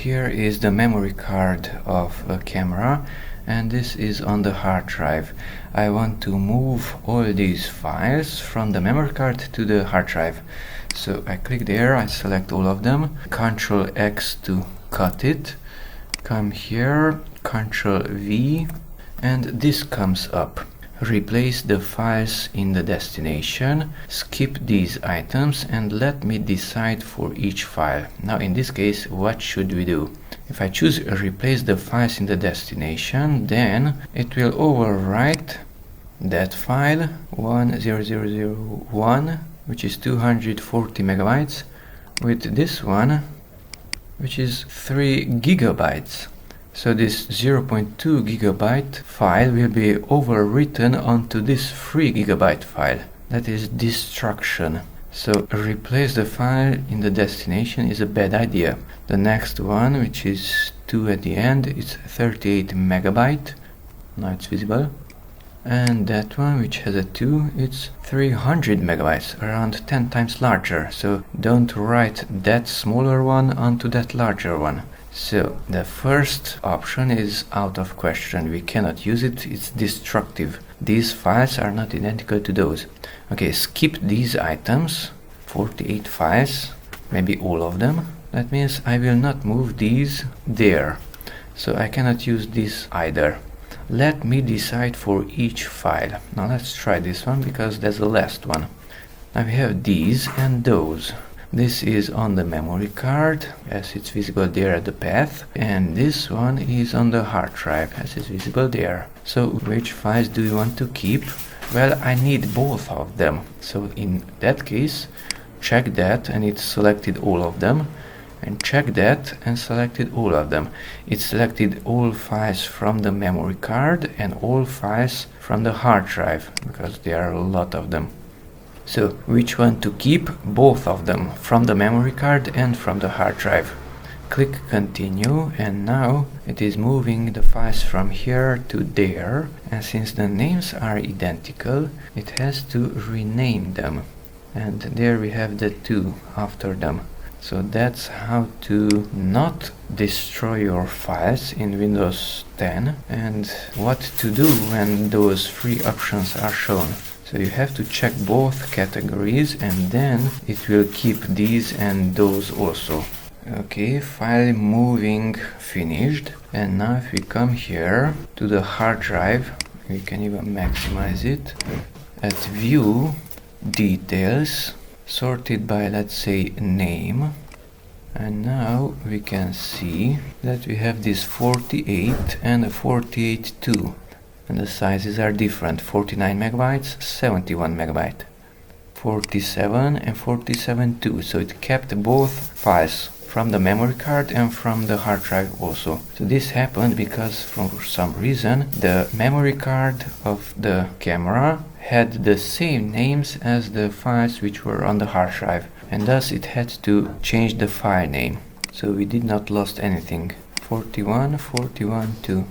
here is the memory card of a camera, and this is on the hard drive. I want to move all these files from the memory card to the hard drive. So I click there, I select all of them, Ctrl X to cut it, come here, Ctrl V, and this comes up. Replace the files in the destination, skip these items, and let me decide for each file. Now in this case, what should we do? If I choose replace the files in the destination, then it will overwrite that file 10001, which is 240 megabytes, with this one, which is 3 gigabytes. So this 0.2 gigabyte file will be overwritten onto this 3 gigabyte file. That is destruction. So replace the file in the destination is a bad idea. The next one, which is 2 at the end, is 38 megabyte. Now it's visible. And that one, which has a 2, it's 300 megabytes, around 10 times larger. So don't write that smaller one onto that larger one. So the first option is out of question. We cannot use it, it's destructive. These files are not identical to those. Okay, skip these items, 48 files, maybe all of them. That means I will not move these there. So I cannot use this either. Let me decide for each file. Now let's try this one because that's the last one. Now we have these and those. This is on the memory card, as it's visible there at the path, and this one is on the hard drive, as it's visible there. So which files do you want to keep? Well, I need both of them. So in that case, check that and it selected all of them, and check that and selected all of them. It selected all files from the memory card and all files from the hard drive, because there are a lot of them. So which one to keep? Both of them, from the memory card and from the hard drive. Click continue, and now it is moving the files from here to there, and since the names are identical, it has to rename them. And there we have the 2 after them. So that's how to not destroy your files in Windows 10, and what to do when those 3 options are shown. So you have to check both categories, and then it will keep these and those also. Okay, file moving finished. And now if we come here to the hard drive, we can even maximize it. At view, details, sorted by, let's say, name. And now we can see that we have this 48 and a 48 2. And the sizes are different, 49 megabytes, 71 megabyte, 47 and 47 2. So it kept both files from the memory card and from the hard drive also. So this happened because for some reason the memory card of the camera had the same names as the files which were on the hard drive, and thus it had to change the file name. So we did not lost anything. 41, 41 2.